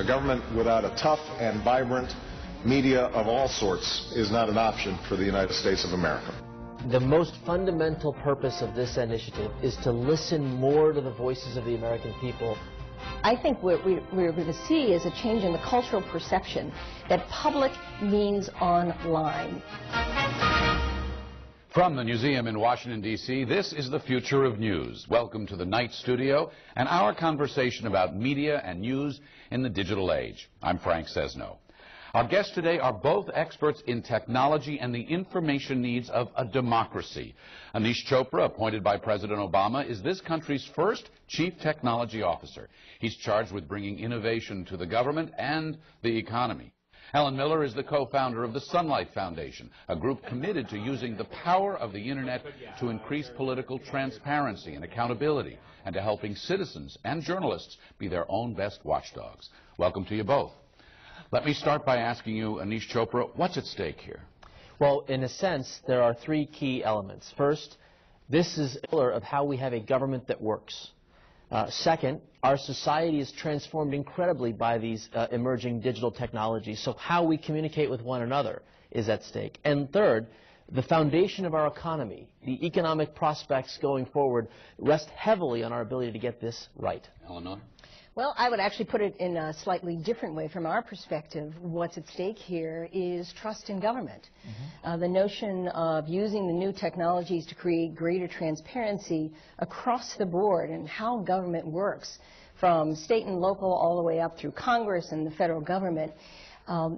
A government without a tough and vibrant media of all sorts is not an option for the United States of America. The most fundamental purpose of this initiative is to listen more to the voices of the American people. I think what we're going to see is a change in the cultural perception that public means online. From the museum in Washington, D.C., this is the Future of News. Welcome to the Night Studio and our conversation about media and news in the digital age. I'm Frank Sesno. Our guests today are both experts in technology and the information needs of a democracy. Anish Chopra, appointed by President Obama, is this country's first chief technology officer. He's charged with bringing innovation to the government and the economy. Helen Miller is the co-founder of the Sunlight Foundation, a group committed to using the power of the Internet to increase political transparency and accountability, and to helping citizens and journalists be their own best watchdogs. Welcome to you both. Let me start by asking you, Anish Chopra, what's at stake here? Well, in a sense, there are three key elements. First, this is a pillar of how we have a government that works. Second, our society is transformed incredibly by these emerging digital technologies, so how we communicate with one another is at stake. And third, the foundation of our economy, the economic prospects going forward, rest heavily on our ability to get this right. Eleanor? Well, I would actually put it in a slightly different way. From our perspective, what's at stake here is trust in government. The notion of using the new technologies to create greater transparency across the board and how government works, from state and local all the way up through Congress and the federal government.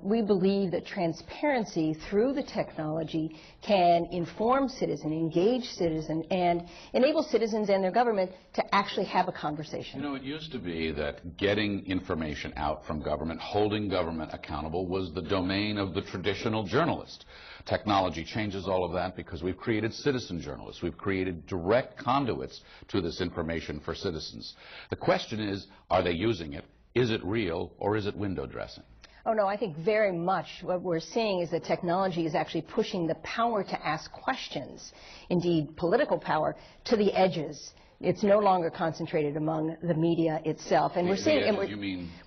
We believe that transparency through the technology can inform citizens, engage citizens, and enable citizens and their government to actually have a conversation. You know, it used to be that getting information out from government, holding government accountable, was the domain of the traditional journalist. Technology changes all of that because we've created citizen journalists. We've created direct conduits to this information for citizens. The question is, are they using it? Is it real, or is it window dressing? Oh, no, I think very much what we're seeing is that technology is actually pushing the power to ask questions, indeed political power, to the edges. It's no longer concentrated among the media itself. And we're seeing,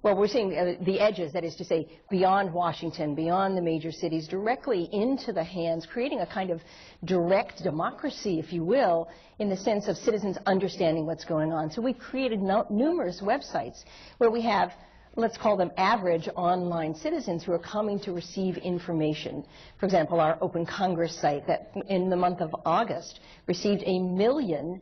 we're seeing the edges, that is to say, beyond Washington, beyond the major cities, directly into the hands, creating a kind of direct democracy, if you will, in the sense of citizens understanding what's going on. So we've created numerous websites where we have, let's call them average online citizens who are coming to receive information. For example, our Open Congress site that in the month of August received 1 million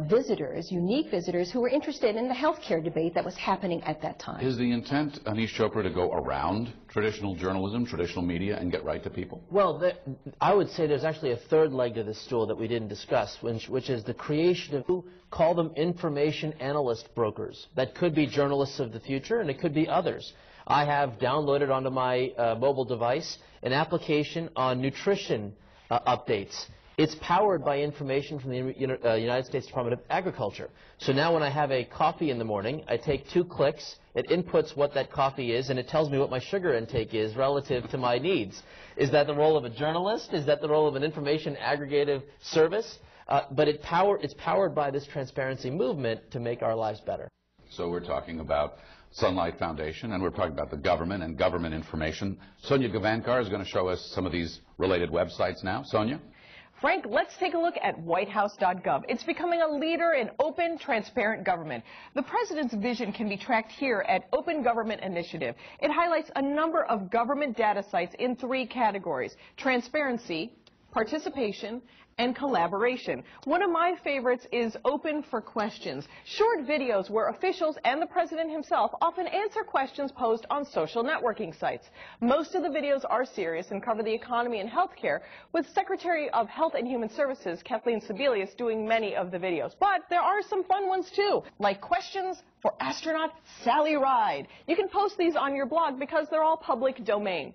visitors, unique visitors, who were interested in the healthcare debate that was happening at that time. Is the intent, Anish Chopra, to go around traditional journalism, traditional media, and get right to people? Well, I would say there's actually a third leg to this stool that we didn't discuss, which is the creation of, call them information analyst brokers. That could be journalists of the future, and it could be others. I have downloaded onto my mobile device an application on nutrition updates. It's powered by information from the United States Department of Agriculture. So now when I have a coffee in the morning, I take 2 clicks, it inputs what that coffee is, and it tells me what my sugar intake is relative to my needs. Is that the role of a journalist? Is that the role of an information aggregative service? But it's powered by this transparency movement to make our lives better. So we're talking about Sunlight Foundation, and we're talking about the government and government information. Sonia Gavankar is going to show us some of these related websites now. Sonia? Frank, let's take a look at whitehouse.gov. It's becoming a leader in open, transparent government. The president's vision can be tracked here at Open Government Initiative. It highlights a number of government data sites in 3 categories: transparency, participation, and collaboration. One of my favorites is Open for Questions, short videos where officials and the president himself often answer questions posed on social networking sites. Most of the videos are serious and cover the economy and healthcare, with Secretary of Health and Human Services Kathleen Sebelius doing many of the videos. But there are some fun ones too, like questions for astronaut Sally Ride. You can post these on your blog because they're all public domain.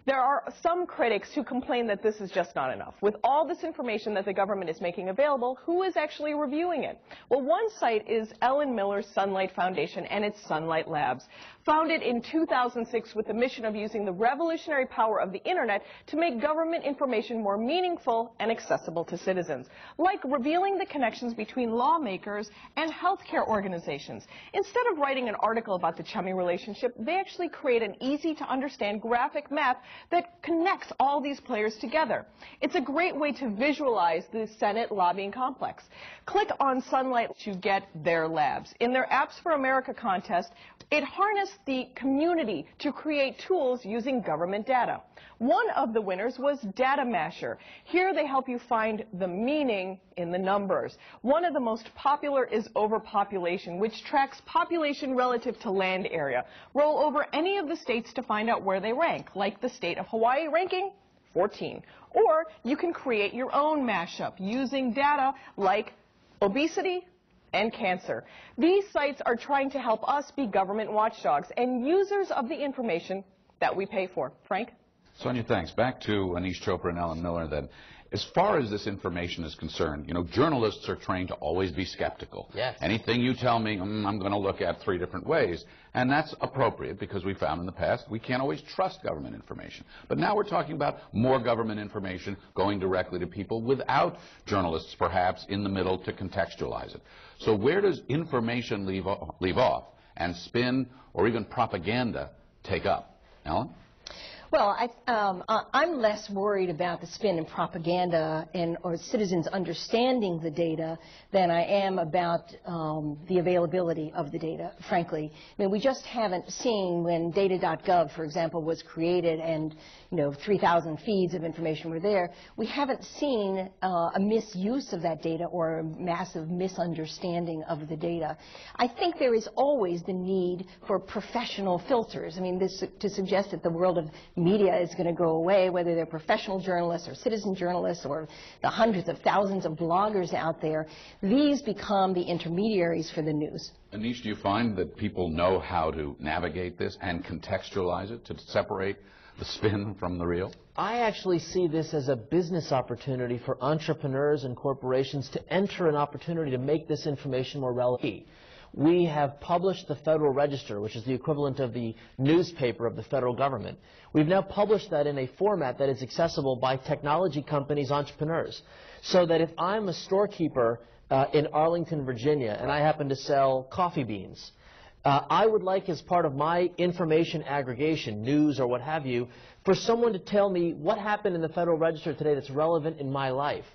There are some critics who complain that this is just not enough. With all this information that the government is making available, who is actually reviewing it? Well, one site is Ellen Miller's Sunlight Foundation and its Sunlight Labs. Founded in 2006 with the mission of using the revolutionary power of the Internet to make government information more meaningful and accessible to citizens, like revealing the connections between lawmakers and healthcare organizations. Instead of writing an article about the chummy relationship, they actually create an easy-to-understand graphic map that connects all these players together. It's a great way to visualize the Senate lobbying complex. Click on Sunlight to get their labs. In their Apps for America contest, it harnessed the community to create tools using government data. One of the winners was Data Masher. Here they help you find the meaning in the numbers. One of the most popular is overpopulation, which tracks population relative to land area. Roll over any of the states to find out where they rank, like the state of Hawaii ranking 14. Or you can create your own mashup using data like obesity and cancer. These sites are trying to help us be government watchdogs and users of the information that we pay for. Frank? Sonia, thanks. Back to Anish Chopra and Ellen Miller then. As far as this information is concerned, you know, journalists are trained to always be skeptical. Yes. Anything you tell me, I'm going to look at 3 different ways. And that's appropriate because we found in the past we can't always trust government information. But now we're talking about more government information going directly to people without journalists perhaps in the middle to contextualize it. So where does information leave off and spin or even propaganda take up? Ellen? Well, I'm less worried about the spin and propaganda or citizens understanding the data than I am about the availability of the data, frankly. I mean, we just haven't seen when data.gov, for example, was created and, 3,000 feeds of information were there, we haven't seen a misuse of that data or a massive misunderstanding of the data. I think there is always the need for professional filters. I mean, to suggest that the world of media is going to go away, whether they're professional journalists or citizen journalists or the hundreds of thousands of bloggers out there, these become the intermediaries for the news. Anish, do you find that people know how to navigate this and contextualize it to separate the spin from the real? I actually see this as a business opportunity for entrepreneurs and corporations to enter an opportunity to make this information more relevant. We have published the Federal Register, which is the equivalent of the newspaper of the federal government. We've now published that in a format that is accessible by technology companies, entrepreneurs, so that if I'm a storekeeper in Arlington, Virginia, and I happen to sell coffee beans, I would like, as part of my information aggregation, news or what have you, for someone to tell me what happened in the Federal Register today that's relevant in my life.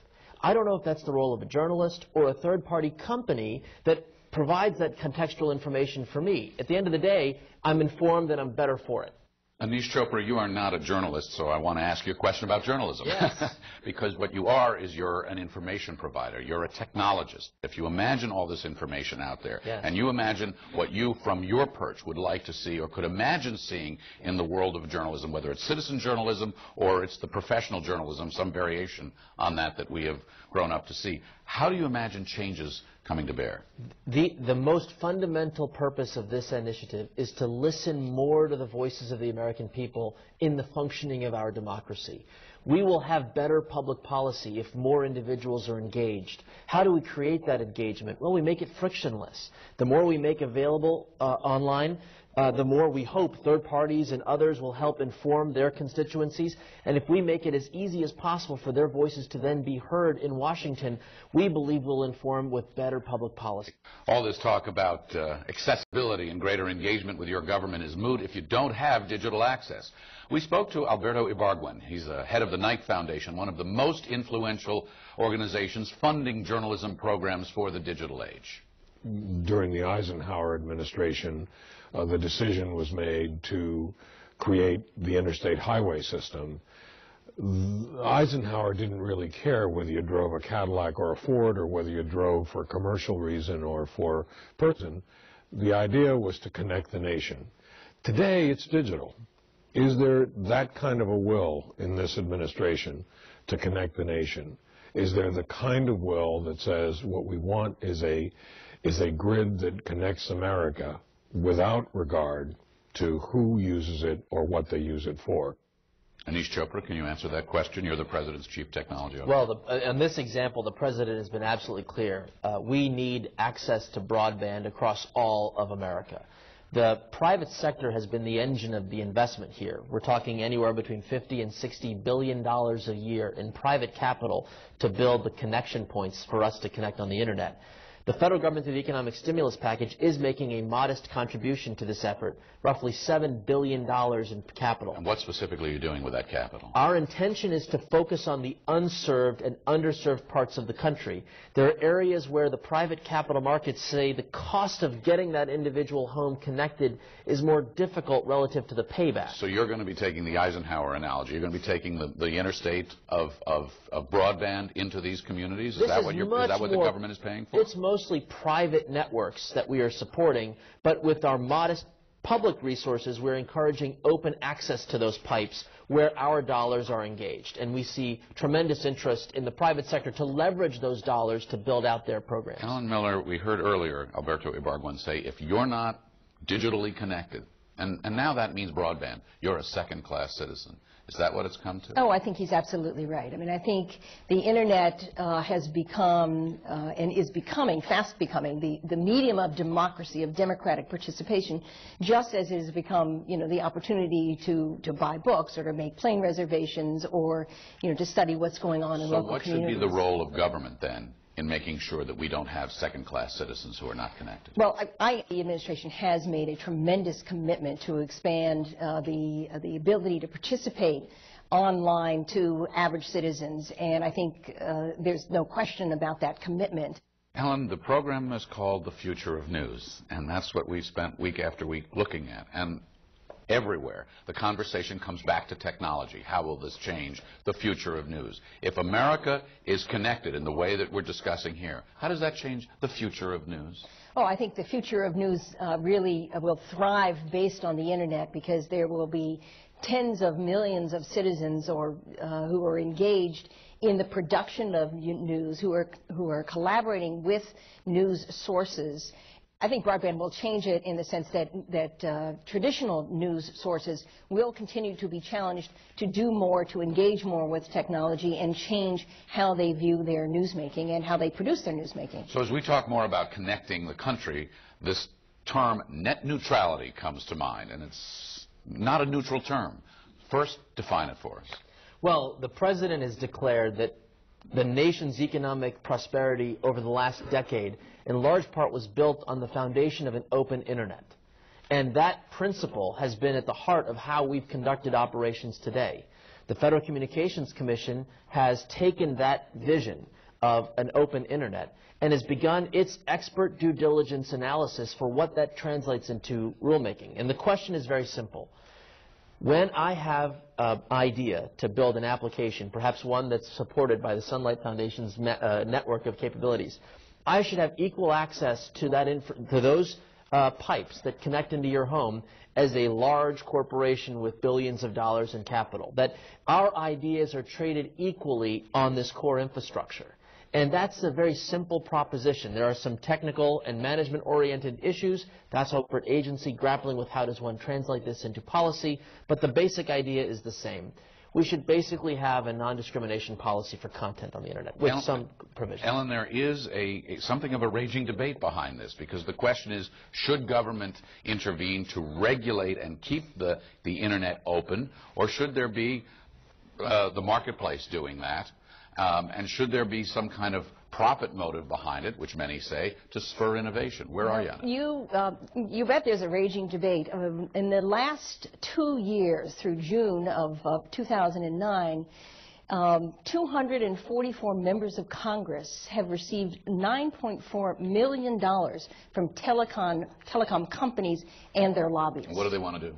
I don't know if that's the role of a journalist or a third-party company that provides that contextual information for me. At the end of the day, I'm informed and I'm better for it. Anish Chopra, you are not a journalist, so I want to ask you a question about journalism. Yes. Because what you are is you're an information provider. You're a technologist. If you imagine all this information out there, yes, and you imagine what you, from your perch, would like to see or could imagine seeing in the world of journalism, whether it's citizen journalism or it's the professional journalism, some variation on that we have grown up to see, how do you imagine changes coming to bear? The most fundamental purpose of this initiative is to listen more to the voices of the American people in the functioning of our democracy. We will have better public policy if more individuals are engaged. How do we create that engagement? Well, we make it frictionless. The more we make available online, the more we hope third parties and others will help inform their constituencies. And if we make it as easy as possible for their voices to then be heard in Washington, we believe we'll inform with better public policy. All this talk about accessibility and greater engagement with your government is moot if you don't have digital access. We spoke to Alberto Ibargüen. He's the head of the Knight Foundation, one of the most influential organizations funding journalism programs for the digital age. During the Eisenhower administration, the decision was made to create the interstate highway system. Eisenhower didn't really care whether you drove a Cadillac or a Ford or whether you drove for a commercial reason or for person. The idea was to connect the nation. Today, it's digital. Is there that kind of a will in this administration to connect the nation? Is there the kind of will that says what we want is a grid that connects America without regard to who uses it or what they use it for? Anish Chopra, can you answer that question? You're the President's Chief Technology Officer. Well, in this example, the President has been absolutely clear. We need access to broadband across all of America. The private sector has been the engine of the investment here. We're talking anywhere between $50 and $60 billion a year in private capital to build the connection points for us to connect on the Internet. The federal government, through the economic stimulus package, is making a modest contribution to this effort, roughly $7 billion in capital. And what specifically are you doing with that capital? Our intention is to focus on the unserved and underserved parts of the country. There are areas where the private capital markets say the cost of getting that individual home connected is more difficult relative to the payback. So you're going to be taking the Eisenhower analogy. You're going to be taking the interstate of broadband into these communities? Is that what the government is paying for? It's mostly private networks that we are supporting, but with our modest public resources, we're encouraging open access to those pipes where our dollars are engaged. And we see tremendous interest in the private sector to leverage those dollars to build out their programs. Alan Miller, we heard earlier Alberto Ibargüen say, if you're not digitally connected, and now that means broadband, you're a second-class citizen. Is that what it's come to? Oh, I think he's absolutely right. I mean, I think the Internet has become and is becoming, fast becoming, the medium of democracy, of democratic participation, just as it has become, the opportunity to buy books or to make plane reservations or, to study what's going on in local communities. So what should be the role of government then in making sure that we don't have second-class citizens who are not connected? Well, the administration has made a tremendous commitment to expand the ability to participate online to average citizens, and I think there's no question about that commitment. Ellen, the program is called The Future of News, and that's what we've spent week after week looking at. And everywhere, the conversation comes back to technology. How will this change the future of news? If America is connected in the way that we're discussing here, how does that change the future of news? Oh, I think the future of news really will thrive based on the Internet, because there will be tens of millions of citizens who are engaged in the production of news, who are collaborating with news sources. I think broadband will change it in the sense that traditional news sources will continue to be challenged to do more, to engage more with technology and change how they view their newsmaking and how they produce their newsmaking. So as we talk more about connecting the country, this term net neutrality comes to mind, and it's not a neutral term. First, define it for us. Well, the President has declared that the nation's economic prosperity over the last decade in large part was built on the foundation of an open Internet. And that principle has been at the heart of how we've conducted operations today. The Federal Communications Commission has taken that vision of an open Internet and has begun its expert due diligence analysis for what that translates into rulemaking. And the question is very simple. When I have an idea to build an application, perhaps one that's supported by the Sunlight Foundation's network of capabilities, I should have equal access to those pipes that connect into your home as a large corporation with billions of dollars in capital. That our ideas are traded equally on this core infrastructure. And that's a very simple proposition. There are some technical and management-oriented issues. That's a corporate agency grappling with how does one translate this into policy. But the basic idea is the same. We should basically have a non-discrimination policy for content on the Internet with some provisions. Ellen, there is something of a raging debate behind this, because the question is, should government intervene to regulate and keep the Internet open, or should there be the marketplace doing that? And should there be some kind of profit motive behind it, which many say, to spur innovation? Where are you on it? You bet there's a raging debate. In the last 2 years, through June of 2009, 244 members of Congress have received $9.4 million from telecom companies and their lobbyists. What do they want to do?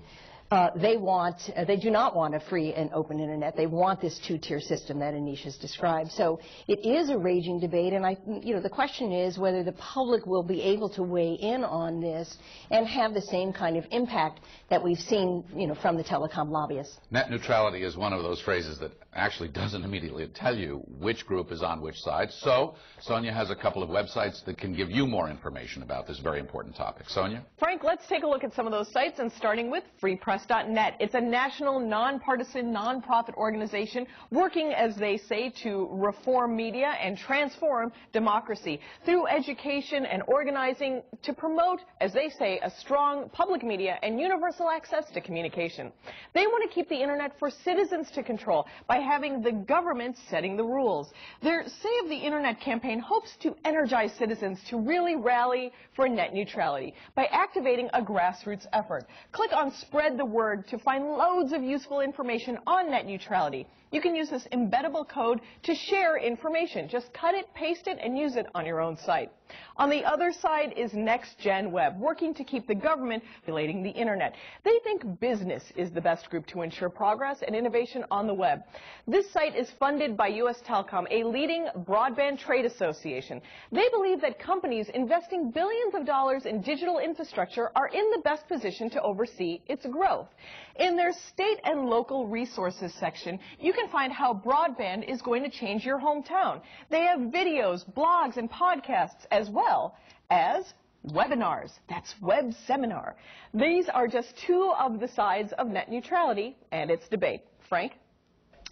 They do not want a free and open Internet. They want this two-tier system that Anish has described. So it is a raging debate, and the question is whether the public will be able to weigh in on this and have the same kind of impact that we've seen, from the telecom lobbyists. Net neutrality is one of those phrases that actually doesn't immediately tell you which group is on which side. So Sonia has a couple of websites that can give you more information about this very important topic. Sonia? Frank, let's take a look at some of those sites, and starting with Free Press PBS.net. It's a national, nonpartisan, nonprofit organization working, as they say, to reform media and transform democracy through education and organizing to promote, as they say, a strong public media and universal access to communication. They want to keep the internet for citizens to control by having the government setting the rules. Their Save the Internet campaign hopes to energize citizens to really rally for net neutrality by activating a grassroots effort. Click on Spread the Word to find loads of useful information on net neutrality. You can use this embeddable code to share information. Just cut it, paste it, and use it on your own site. On the other side is Next Gen Web, working to keep the government regulating the internet. They think business is the best group to ensure progress and innovation on the web. This site is funded by U.S. Telecom, a leading broadband trade association. They believe that companies investing billions of dollars in digital infrastructure are in the best position to oversee its growth. In their state and local resources section, you can find how broadband is going to change your hometown. They have videos, blogs, and podcasts, as well as webinars. That's web seminar. These are just two of the sides of net neutrality and its debate. Frank?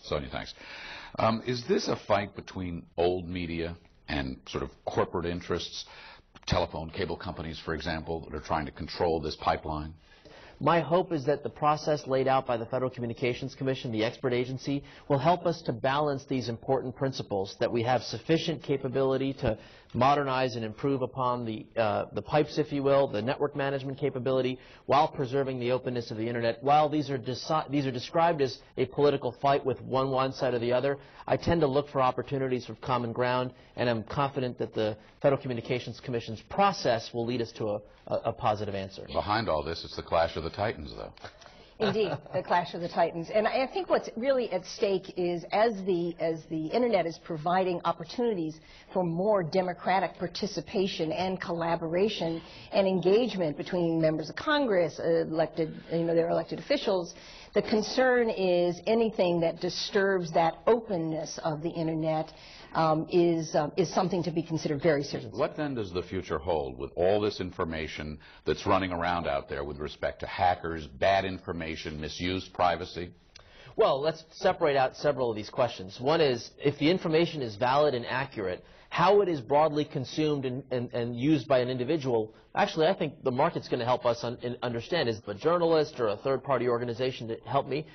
Sonia, thanks. Is this a fight between old media and sort of corporate interests, telephone, cable companies, for example, that are trying to control this pipeline? My hope is that the process laid out by the Federal Communications Commission, the expert agency, will help us to balance these important principles, that we have sufficient capability to modernize and improve upon the pipes, if you will, the network management capability, while preserving the openness of the internet. While these are described as a political fight with one side or the other, I tend to look for opportunities for common ground, and I'm confident that the Federal Communications Commission's process will lead us to a positive answer. Behind all this, it's the clash of the titans, though. Indeed, the clash of the titans. And I think what's really at stake is as the internet is providing opportunities for more democratic participation and collaboration and engagement between members of Congress, their elected officials, the concern is anything that disturbs that openness of the internet is something to be considered very seriously. What then does the future hold with all this information that's running around out there with respect to hackers, bad information, misuse, privacy? Well, let's separate out several of these questions. One is, if the information is valid and accurate, how it is broadly consumed and used by an individual, actually I think the market's going to help us understand. Is it a journalist or a third-party organization to help me?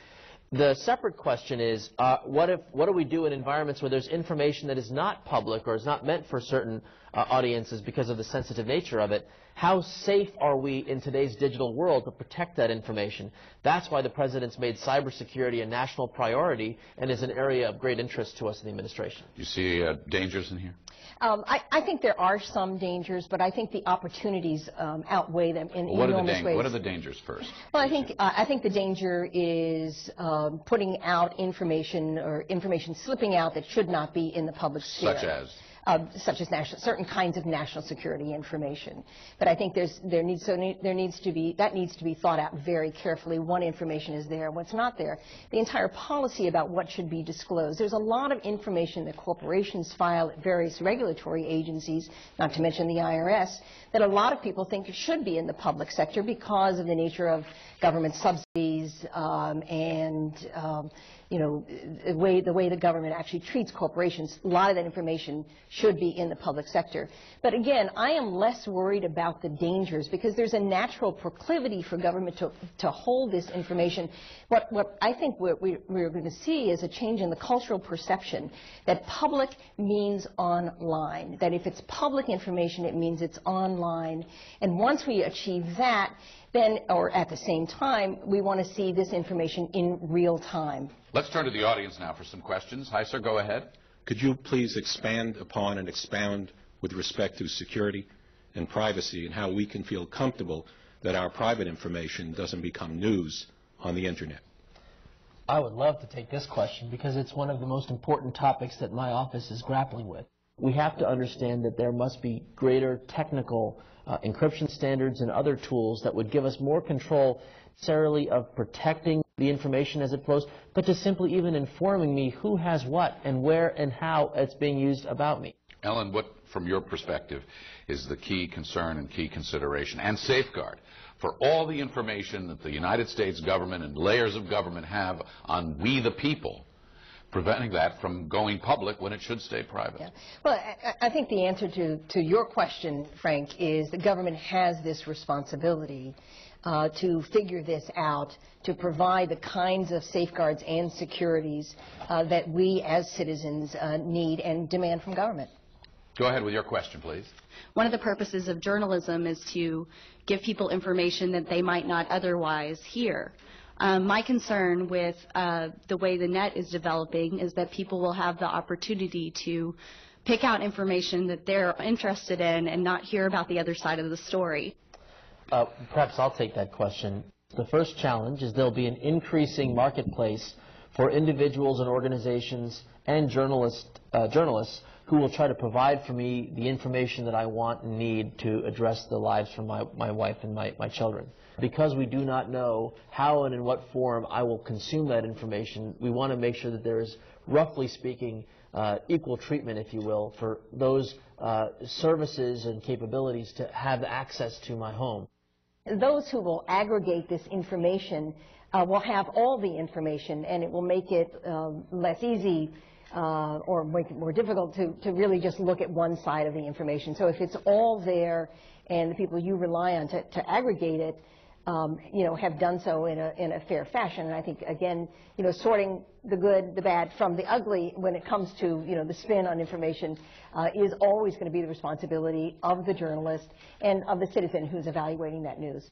The separate question is, what do we do in environments where there's information that is not public or is not meant for certain audiences because of the sensitive nature of it? How safe are we in today's digital world to protect that information? That's why the President's made cybersecurity a national priority and is an area of great interest to us in the administration. You see dangers in here? I think there are some dangers, but I think the opportunities outweigh them in enormous ways. What are the dangers first? Well, I think the danger is putting out information or information slipping out that should not be in the public sphere. Such as certain kinds of national security information. But I think that needs to be thought out very carefully. What information is there, what's not there. The entire policy about what should be disclosed. There's a lot of information that corporations file at various regulatory agencies, not to mention the IRS, that a lot of people think should be in the public sector because of the nature of government subsidies and the way the government actually treats corporations. A lot of that information should be in the public sector. But again, I am less worried about the dangers because there's a natural proclivity for government to hold this information. What I think we're going to see is a change in the cultural perception that public means online, that if it's public information, it means it's online. And once we achieve that, then, or at the same time, we want to see this information in real time. Let's turn to the audience now for some questions. Hi, sir, go ahead. Could you please expand upon and expound with respect to security and privacy and how we can feel comfortable that our private information doesn't become news on the internet? I would love to take this question because it's one of the most important topics that my office is grappling with. We have to understand that there must be greater technical encryption standards and other tools that would give us more control necessarily of protecting the information as it flows, but to simply even informing me who has what and where and how it's being used about me. Ellen, what from your perspective, is the key concern and key consideration and safeguard for all the information that the United States government and layers of government have on we the people, preventing that from going public when it should stay private? Yeah. Well, I think the answer to your question, Frank, is the government has this responsibility to figure this out, to provide the kinds of safeguards and securities that we as citizens need and demand from government. Go ahead with your question, please. One of the purposes of journalism is to give people information that they might not otherwise hear. My concern with the way the net is developing is that people will have the opportunity to pick out information that they're interested in and not hear about the other side of the story. Perhaps I'll take that question. The first challenge is there'll be an increasing marketplace for individuals and organizations and journalists who will try to provide for me the information that I want and need to address the lives from my wife and my children. Because we do not know how and in what form I will consume that information, we want to make sure that there is, roughly speaking, equal treatment, if you will, for those services and capabilities to have access to my home. Those who will aggregate this information will have all the information, and it will make it less easy or make it more difficult to really just look at one side of the information. So if it's all there and the people you rely on to aggregate it, have done so in a fair fashion. And I think, again, sorting the good, the bad from the ugly when it comes to, the spin on information is always going to be the responsibility of the journalist and of the citizen who's evaluating that news.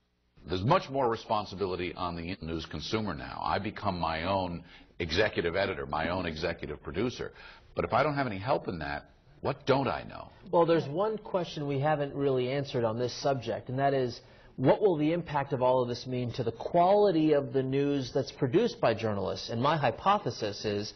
There's much more responsibility on the news consumer now. I become my own executive editor, my own executive producer. But if I don't have any help in that, what don't I know? Well, there's one question we haven't really answered on this subject, and that is, what will the impact of all of this mean to the quality of the news that's produced by journalists? And my hypothesis is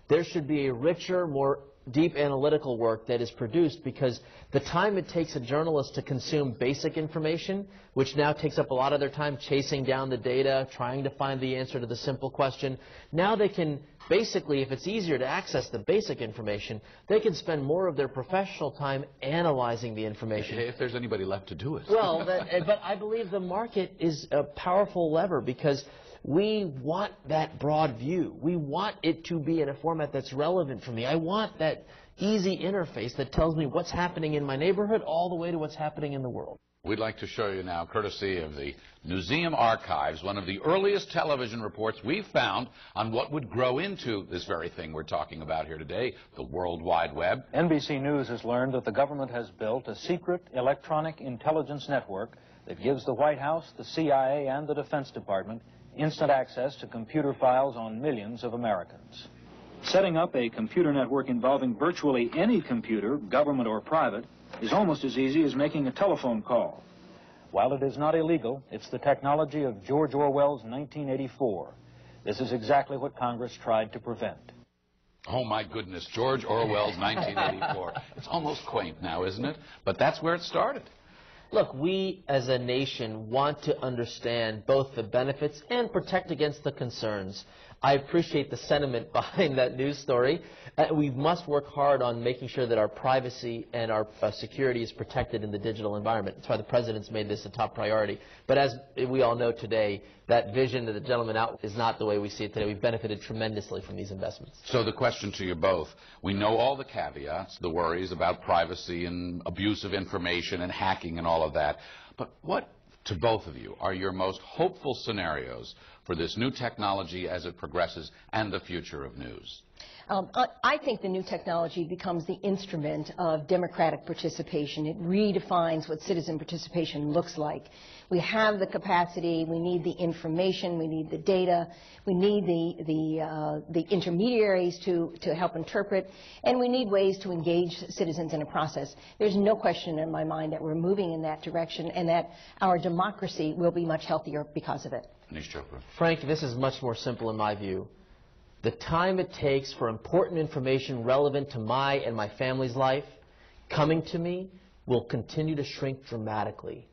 there should be a richer, more deep analytical work that is produced, because the time it takes a journalist to consume basic information, which now takes up a lot of their time chasing down the data, trying to find the answer to the simple question, now they can basically, if it's easier to access the basic information, they can spend more of their professional time analyzing the information. If there's anybody left to do it. Well, but I believe the market is a powerful lever, because we want that broad view. We want it to be in a format that's relevant for me. I want that easy interface that tells me what's happening in my neighborhood all the way to what's happening in the world. We'd like to show you now, courtesy of the Museum Archives, one of the earliest television reports we've found on what would grow into this very thing we're talking about here today, the World Wide Web. NBC News has learned that the government has built a secret electronic intelligence network that gives the White House, the CIA, and the Defense Department instant access to computer files on millions of Americans. Setting up a computer network involving virtually any computer, government or private, is almost as easy as making a telephone call. While it is not illegal, it's the technology of George Orwell's 1984. This is exactly what Congress tried to prevent. Oh, my goodness, George Orwell's 1984. It's almost quaint now, isn't it? But that's where it started. Look, we as a nation want to understand both the benefits and protect against the concerns. I appreciate the sentiment behind that news story. We must work hard on making sure that our privacy and our security is protected in the digital environment. That's why the President's made this a top priority. But as we all know today, that vision that the gentleman out is not the way we see it today. We've benefited tremendously from these investments. So the question to you both, we know all the caveats, the worries about privacy and abuse of information and hacking and all of that. But what, to both of you, are your most hopeful scenarios for this new technology as it progresses and the future of news? I think the new technology becomes the instrument of democratic participation. It redefines what citizen participation looks like. We have the capacity, we need the information, we need the data, we need the intermediaries to help interpret, and we need ways to engage citizens in a process. There's no question in my mind that we're moving in that direction and that our democracy will be much healthier because of it. Frank, this is much more simple in my view. The time it takes for important information relevant to my and my family's life coming to me will continue to shrink dramatically.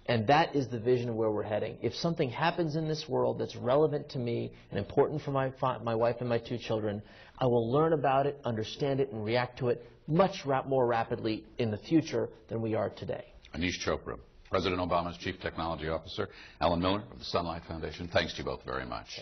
And that is the vision of where we're heading. If something happens in this world that's relevant to me and important for my wife and my two children, I will learn about it, understand it, and react to it much more rapidly in the future than we are today. Anish Chopra, President Obama's Chief Technology Officer, Alan Miller of the Sunlight Foundation, thanks to you both very much.